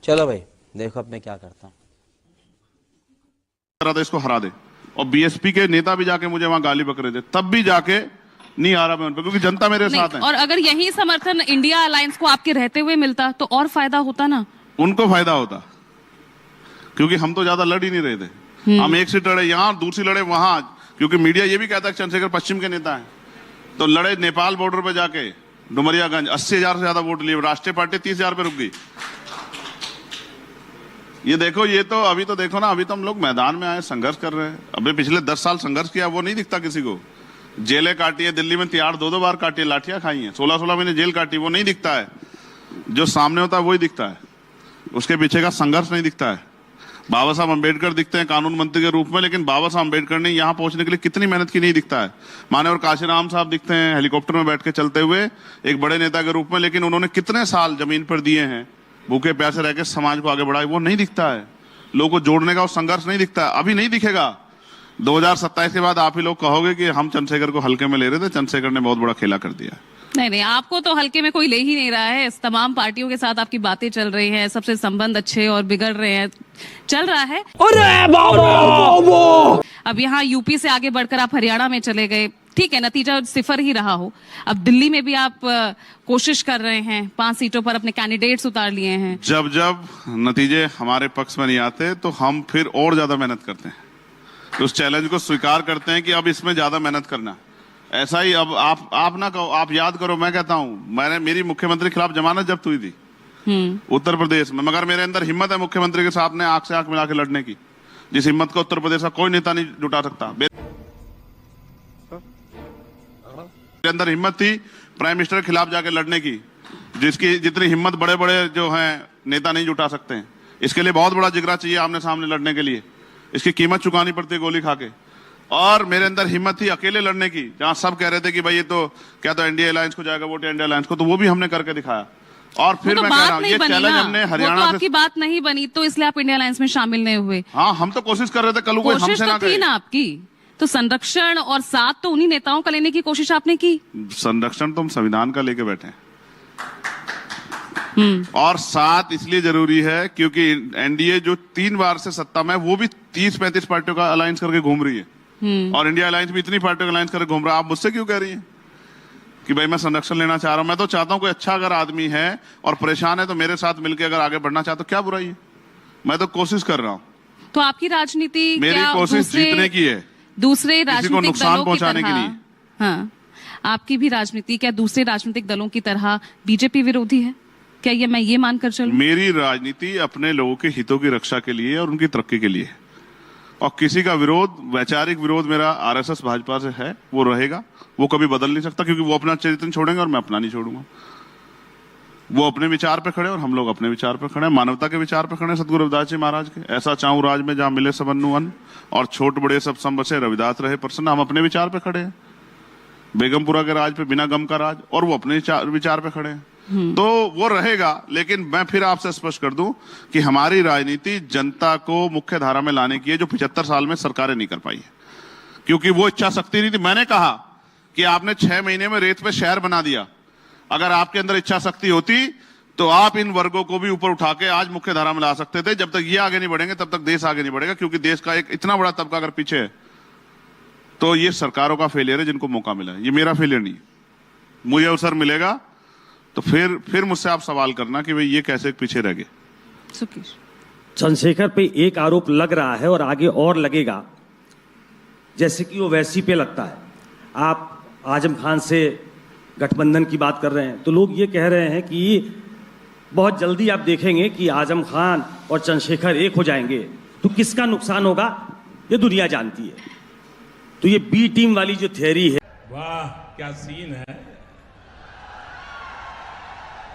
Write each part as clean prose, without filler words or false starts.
चलो भाई देखो अब मैं क्या करता हूँ। इसको हरा दे। और बीएसपी के नेता भी जाके मुझे वहां गाली बक रहे थे, तब भी जाके नहीं आ रहा मैं उन पर, क्योंकि जनता मेरे साथ है। और अगर यही समर्थन इंडिया अलायंस को आपके रहते हुए मिलता तो और फायदा होता ना। उनको फायदा होता, क्योंकि हम तो ज्यादा लड़ ही नहीं रहे थे। हम एक सीट लड़े यहाँ, दूसरी लड़े वहां, क्योंकि मीडिया ये भी कहता है चंद्रशेखर पश्चिम के नेता है। तो लड़े नेपाल बॉर्डर पे जाके डुमरियागंज, 80,000 से ज्यादा वोट लिए। राष्ट्रीय पार्टी 30,000 पे रुक गई। ये देखो, ये तो अभी तो देखो ना, अभी तो हम लोग मैदान में आए, संघर्ष कर रहे हैं। अभी पिछले 10 साल संघर्ष किया, वो नहीं दिखता किसी को। जेलें काटी है, दिल्ली में तिहाड़ 2-2 बार काटी है, लाठियां खाई हैं, 16-16 महीने जेल काटी, वो नहीं दिखता है। जो सामने होता है वही दिखता है, उसके पीछे का संघर्ष नहीं दिखता है। बाबा साहब अम्बेडकर दिखते हैं कानून मंत्री के रूप में, लेकिन बाबा साहब अम्बेडकर ने यहाँ पहुंचने के लिए कितनी मेहनत की नहीं दिखता है। मान्यवर काशीराम साहब दिखते हैं हेलीकॉप्टर में बैठ के चलते हुए एक बड़े नेता के रूप में, लेकिन उन्होंने कितने साल जमीन पर दिए हैं, भूखे प्यासे रह के समाज को आगे बढ़ाए, वो नहीं दिखता है। लोगों को जोड़ने का वो संघर्ष नहीं दिखता है, अभी नहीं दिखेगा। 2027 के बाद आप ही लोग कहोगे कि हम चंद्रशेखर को हल्के में ले रहे थे, चंद्रशेखर ने बहुत बड़ा खेला कर दिया। नहीं, आपको तो हल्के में कोई ले ही नहीं रहा है। इस तमाम पार्टियों के साथ आपकी बातें चल रही हैं, सबसे संबंध अच्छे और बिगड़ रहे हैं, चल रहा है। अब यहाँ यूपी से आगे बढ़कर आप हरियाणा में चले गए, ठीक है, नतीजा 0 ही रहा हो। अब दिल्ली में भी आप कोशिश कर रहे हैं, 5 सीटों पर अपने कैंडिडेट्स उतार लिए हैं। जब जब नतीजे हमारे पक्ष में नहीं आते तो हम फिर और ज्यादा मेहनत करते हैं, तो उस चैलेंज को स्वीकार करते हैं कि अब इसमें ज्यादा मेहनत करना। ऐसा ही अब आप ना कहो, आप याद करो, मैं कहता हूं, मेरी मुख्यमंत्री के खिलाफ जमानत जब्त हुई थी उत्तर प्रदेश में, मगर मेरे अंदर हिम्मत है मुख्यमंत्री के सामने आंख से आंख मिला के लड़ने की, जिस हिम्मत को उत्तर प्रदेश का कोई नेता नहीं जुटा सकता। मेरे अंदर हिम्मत थी प्राइम मिनिस्टर के खिलाफ जाके लड़ने की, जिसकी जितनी हिम्मत बड़े बड़े जो हैं नेता नहीं जुटा सकते हैं। इसके लिए बहुत बड़ा जिगरा चाहिए आमने सामने लड़ने के लिए, इसकी कीमत चुकानी पड़ती है गोली खा के। और मेरे अंदर हिम्मत थी अकेले लड़ने की, जहां सब कह रहे थे कि भाई ये तो क्या तो एनडीए अलायंस को जाएगा वोट, इंडिया अलायंस को, तो वो भी हमने करके दिखाया। और फिर मैं कह रहा हूं, ये चैलेंज हमने हरियाणा से, आपकी बात नहीं बनी तो इसलिए आप इंडिया अलायंस में शामिल नहीं हुए। हाँ, हम तो कोशिश कर रहे थे, कल कोई हमसे ना थी ना आपकी, तो संरक्षण और साथ तो उन्हीं नेताओं का लेने की कोशिश आपने की। संरक्षण तो हम संविधान का लेके बैठे हैं, और साथ इसलिए जरूरी है क्योंकि एनडीए जो 3 बार से सत्ता में, वो भी 30-35 पार्टियों का अलायंस करके घूम रही है, और इंडिया अलायंस भी इतनी पार्टियों का अलायंस करके घूम रहा है। आप मुझसे क्यों कह रही हैं कि भाई मैं संरक्षण लेना चाह रहा हूं? मैं तो चाहता हूं कोई अच्छा अगर आदमी है और परेशान है तो मेरे साथ मिलकर अगर आगे बढ़ना चाहता तो क्या बुराई है? मैं तो कोशिश कर रहा हूं। तो आपकी राजनीति, मेरी कोशिश जीतने की है, दूसरे राजनीतिक नुकसान पहुंचाने के लिए। हाँ, आपकी भी राजनीति क्या दूसरे राजनीतिक दलों की तरह बीजेपी विरोधी है क्या? ये मैं ये मानकर चलूं? मेरी राजनीति अपने लोगों के हितों की रक्षा के लिए और उनकी तरक्की के लिए, और किसी का विरोध, वैचारिक विरोध मेरा आरएसएस भाजपा से है, वो रहेगा, वो कभी बदल नहीं सकता, क्योंकि वो अपना चरित्र छोड़ेंगे और मैं अपना नहीं छोड़ूंगा। वो अपने विचार पे खड़े और हम लोग अपने विचार पे खड़े, मानवता के विचार पे खड़े। सतगुरु रविदास जी महाराज के, ऐसा चाहूं राज में जहां मिले सबन्नु अन्न, और छोट बड़े सब सम बसे, रविदास रहे प्रसन्न। हम अपने विचार पे खड़े हैं, बेगमपुरा के राज पे बिना गम का राज, और वो अपने विचार पे खड़े हैं, तो वो रहेगा। लेकिन मैं फिर आपसे स्पष्ट कर दूं कि हमारी राजनीति जनता को मुख्य धारा में लाने की है, जो 75 साल में सरकारें नहीं कर पाई है, क्योंकि वो इच्छा शक्ति नहीं थी। मैंने कहा कि आपने 6 महीने में रेत पे शहर बना दिया, अगर आपके अंदर इच्छा शक्ति होती तो आप इन वर्गों को भी ऊपर उठा के आज मुख्य धारा में ला सकते थे। जब तक ये आगे नहीं बढ़ेंगे तब तक देश आगे नहीं बढ़ेगा, क्योंकि देश का एक इतना बड़ा तबका अगर पीछे है तो ये सरकारों का फेलियर है जिनको मौका मिला है, ये मेरा फेलियर नहीं है। मुझे अवसर मिलेगा तो फिर मुझसे आप सवाल करना कि भाई ये कैसे पीछे रह गए। चंद्रशेखर पे एक आरोप लग रहा है और आगे और लगेगा, जैसे कि वो वैसी पे लगता है। आप आजम खान से गठबंधन की बात कर रहे हैं, तो लोग ये कह रहे हैं कि बहुत जल्दी आप देखेंगे कि आजम खान और चंद्रशेखर एक हो जाएंगे, तो किसका नुकसान होगा ये दुनिया जानती है। तो ये बी टीम वाली जो थियरी है, वाह क्या सीन है,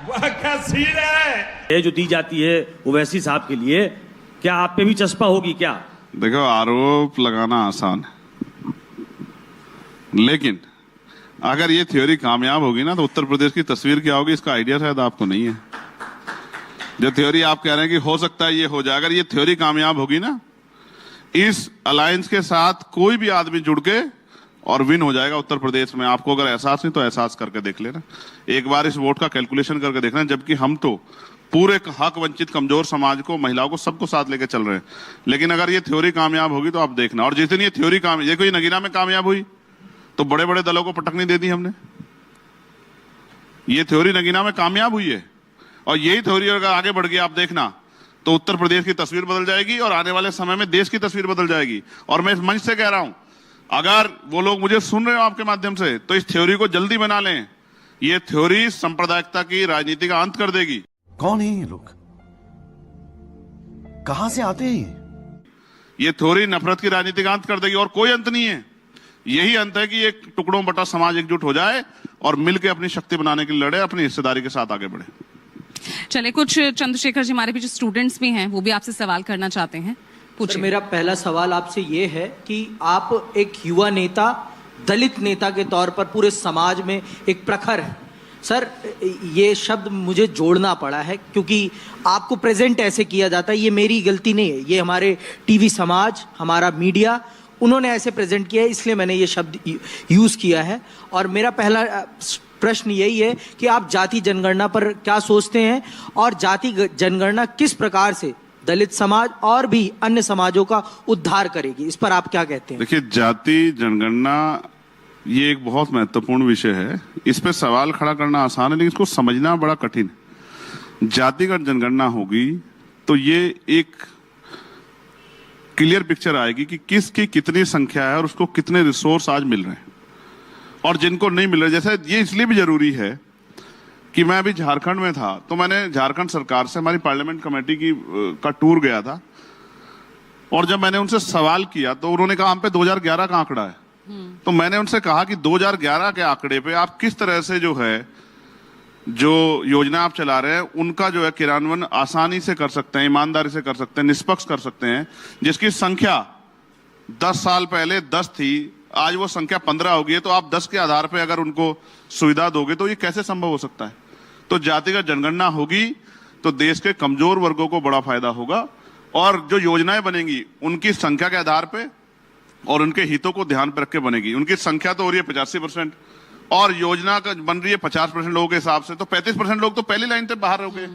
वाह क्या सीन है, जो दी जाती है वो वैसी साहब के लिए, क्या आप पे भी चस्पा होगी क्या? देखो, आरोप लगाना आसान है, लेकिन अगर ये थ्योरी कामयाब होगी ना तो उत्तर प्रदेश की तस्वीर क्या होगी इसका आइडिया शायद आपको नहीं है। जो थ्योरी आप कह रहे हैं कि हो सकता है ये हो जाए, अगर ये थ्योरी कामयाब होगी ना, इस अलायंस के साथ कोई भी आदमी जुड़ के और विन हो जाएगा उत्तर प्रदेश में। आपको अगर एहसास नहीं तो एहसास करके देख लेना, एक बार इस वोट का कैलकुलेशन करके देखना। जबकि हम तो पूरे हक वंचित कमजोर समाज को, महिलाओं को, सबको साथ लेके चल रहे हैं। लेकिन अगर ये थ्योरी कामयाब होगी तो आप देखना, और जिस दिन ये थ्योरी ये कोई नगीना में कामयाब हुई तो बड़े बड़े दलों को पटकनी दे दी हमने। ये थ्योरी नगीना में कामयाब हुई है, और यही थ्योरी अगर आगे बढ़ गई आप देखना तो उत्तर प्रदेश की तस्वीर बदल जाएगी और आने वाले समय में देश की तस्वीर बदल जाएगी। और मैं इस मंच से कह रहा हूं, अगर वो लोग मुझे सुन रहे हो आपके माध्यम से, तो इस थ्योरी को जल्दी बना लें। ये थ्योरी सांप्रदायिकता की राजनीति का अंत कर देगी। कौन है ये लोग, कहां से आते हैं ये थ्योरी नफरत की राजनीति का अंत कर देगी, और कोई अंत नहीं है। यही अंत है कि एक टुकड़ों बटा समाज एकजुट हो जाए और मिलकर अपनी शक्ति बनाने के लिए लड़े, अपनी हिस्सेदारी के साथ आगे बढ़े। चले, कुछ चंद्रशेखर जी हमारे पीछे स्टूडेंट्स भी हैं, वो भी आपसे सवाल करना चाहते हैं, पूछिए। मेरा पहला सवाल आपसे ये है कि आप एक युवा नेता, दलित नेता के तौर पर पूरे समाज में एक प्रखर है। सर, ये शब्द मुझे जोड़ना पड़ा है क्योंकि आपको प्रेजेंट ऐसे किया जाता है। ये मेरी गलती नहीं है, ये हमारे टीवी समाज, हमारा मीडिया, उन्होंने ऐसे प्रेजेंट किया है, इसलिए मैंने ये शब्द यूज किया है। और मेरा पहला प्रश्न यही है कि आप जाति जनगणना पर क्या सोचते हैं, और जाति जनगणना किस प्रकार से दलित समाज और भी अन्य समाजों का उद्धार करेगी, इस पर आप क्या कहते हैं? देखिए, जाति जनगणना ये एक बहुत महत्वपूर्ण विषय है। इस पे सवाल खड़ा करना आसान है, लेकिन इसको समझना बड़ा कठिन है। जातिगत जनगणना होगी तो ये एक क्लियर पिक्चर आएगी कि किसकी कितनी संख्या है और उसको कितने रिसोर्स आज मिल रहे हैं और जिनको नहीं मिल रहे। जैसे ये इसलिए भी जरूरी है कि मैं अभी झारखंड में था, तो मैंने झारखंड सरकार से, हमारी पार्लियामेंट कमेटी का टूर गया था, और जब मैंने उनसे सवाल किया तो उन्होंने कहा हम पे 2011 का आंकड़ा है। तो मैंने उनसे कहा कि 2011 के आंकड़े पे आप किस तरह से जो योजना आप चला रहे हैं उनका जो है क्रियान्वयन आसानी से कर सकते हैं, ईमानदारी से कर सकते हैं, निष्पक्ष कर सकते हैं, जिसकी संख्या 10 साल पहले 10 थी, आज वो संख्या 15 हो गई है। तो आप 10 के आधार पर अगर उनको सुविधा दोगे तो ये कैसे संभव हो सकता है? तो जातिगत जनगणना होगी तो देश के कमजोर वर्गों को बड़ा फायदा होगा, और जो योजनाएं बनेंगी उनकी संख्या के आधार पे और उनके हितों को ध्यान पर रख के बनेगी। उनकी संख्या तो हो रही है 85% और योजना का बन रही है 50% लोगों के हिसाब से, तो 35% लोग तो पहली लाइन से बाहर हो गए।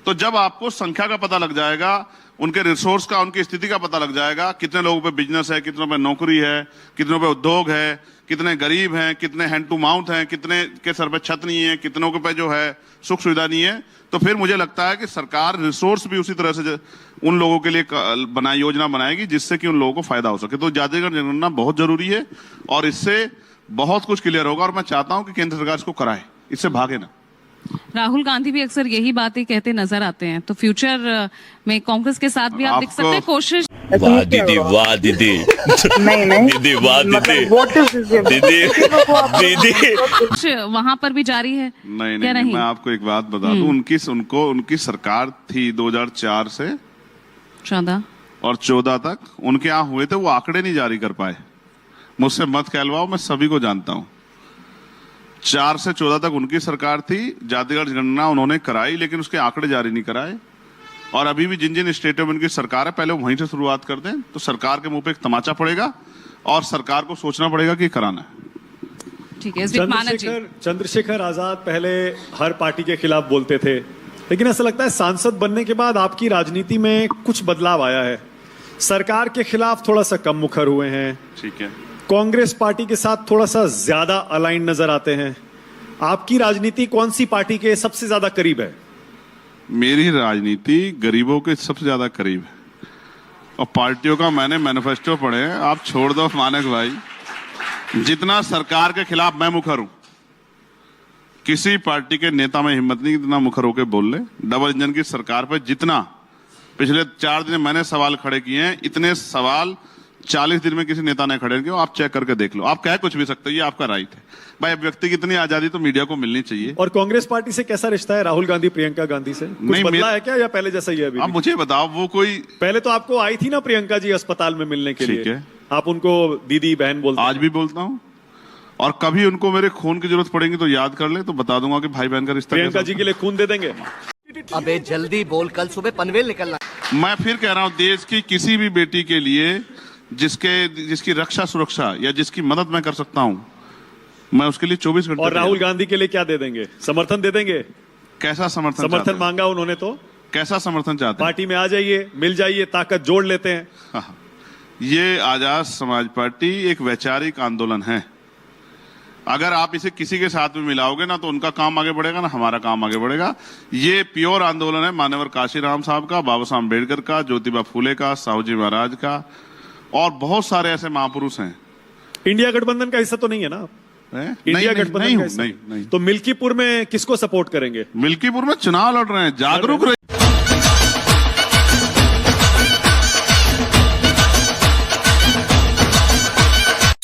तो जब आपको संख्या का पता लग जाएगा, उनके रिसोर्स का, उनकी स्थिति का पता लग जाएगा, कितने लोगों पे बिजनेस है, कितनों पे नौकरी है, कितनों पे उद्योग है, कितने गरीब हैं, कितने हैंड टू माउथ हैं, कितने के सर पे छत नहीं है, कितनों के पे जो है सुख सुविधा नहीं है, तो फिर मुझे लगता है कि सरकार रिसोर्स भी उसी तरह से उन लोगों के लिए योजना बनाएगी जिससे कि उन लोगों को फायदा हो सके। तो जातिगत जनगणना बहुत जरूरी है और इससे बहुत कुछ क्लियर होगा, और मैं चाहता हूं कि केंद्र सरकार इसको कराए, इससे भागे ना। राहुल गांधी भी अक्सर यही बातें कहते नजर आते हैं, तो फ्यूचर में कांग्रेस के साथ भी आप देख सकते हैं कोशिश। वाह दीदी, वाह दीदी, नहीं दीदी, वाह दीदी, दीदी वहां पर भी जारी है? नहीं, मैं आपको एक बात बता दूं, उनकी सरकार थी 2004 से 14 तक, उनके यहाँ हुए थे, वो आंकड़े नहीं जारी कर पाए। मुझसे मत कहलवाओ, मैं सभी को जानता हूं। 4 से 14 तक उनकी सरकार थी, जातिगत जनगणना उन्होंने कराई, लेकिन उसके आंकड़े जारी नहीं कराए। और अभी भी जिन जिन स्टेटों में उनकी सरकार है, पहले वहीं से शुरुआत कर दें तो सरकार के मुंह पे एक तमाचा पड़ेगा और सरकार को सोचना पड़ेगा कि कराना है। ठीक है। चंद्रशेखर आजाद पहले हर पार्टी के खिलाफ बोलते थे, लेकिन ऐसा लगता है सांसद बनने के बाद आपकी राजनीति में कुछ बदलाव आया है। सरकार के खिलाफ थोड़ा सा कम मुखर हुए हैं, ठीक है, कांग्रेस पार्टी के साथ थोड़ा सा ज्यादा अलाइन नजर आते हैं। आपकी राजनीति कौन सी पार्टी के सबसे ज्यादा करीब है? मेरी राजनीति गरीबों के सबसे ज्यादा करीब है, और पार्टियों का मैंने मैनिफेस्टो पढ़े हैं। आप छोड़ दो मानक भाई, जितना सरकार के खिलाफ मैं मुखर हूं, किसी पार्टी के नेता में हिम्मत नहीं इतना मुखर होकर बोल ले। डबल इंजन की सरकार पर जितना पिछले 4 दिन मैंने सवाल खड़े किए हैं, इतने सवाल 40 दिन में किसी नेता ने खड़े किए। आप चेक करके देख लो, आप कह कुछ भी सकते हो, ये आपका राइट है भाई। अब व्यक्ति की इतनी आजादी तो मीडिया को मिलनी चाहिए। और कांग्रेस पार्टी से कैसा रिश्ता है राहुल गांधी प्रियंका गांधी से? कुछ बदला है क्या या पहले जैसा ही है अभी? आप मुझे बताओ, वो कोई पहले तो आपको आई थी ना प्रियंका जी अस्पताल में मिलने के लिए, ठीक है, आप उनको दीदी बहन बोलते? आज भी बोलता हूँ, और कभी उनको मेरे खून की जरूरत पड़ेगी तो याद कर ले, तो बता दूंगा कि भाई बहन का रिश्ता। प्रियंका जी के लिए खून दे देंगे? अबे जल्दी बोल, कल सुबह पनवेल निकलना। मैं फिर कह रहा हूँ, देश की किसी भी बेटी के लिए जिसकी रक्षा सुरक्षा या जिसकी मदद मैं कर सकता हूं, मैं उसके लिए 24 घंटे। और राहुल गांधी के लिए क्या दे देंगे? समर्थन दे देंगे? कैसा समर्थन चाहते समर्थन हैं? मांगा उन्होंने तो कैसा समर्थन चाहते हैं? पार्टी में आ जाइए, मिल जाइए, ताकत जोड़ लेते हैं। हाँ। ये आजाद समाज पार्टी एक वैचारिक आंदोलन है। अगर आप इसे किसी के साथ में मिलाओगे ना तो उनका काम आगे बढ़ेगा ना हमारा काम आगे बढ़ेगा। ये प्योर आंदोलन है मान्यवर काशीराम साहब का, बाबा साहब अम्बेडकर का, ज्योतिबा फूले का, साहू जी महाराज का, और बहुत सारे ऐसे महापुरुष हैं। इंडिया गठबंधन का हिस्सा तो नहीं है ना आप? इंडिया गठबंधन का हिस्सा? नहीं। तो मिल्कीपुर में किसको सपोर्ट करेंगे? मिल्कीपुर में चुनाव लड़ रहे हैं, जागरूक रहिए।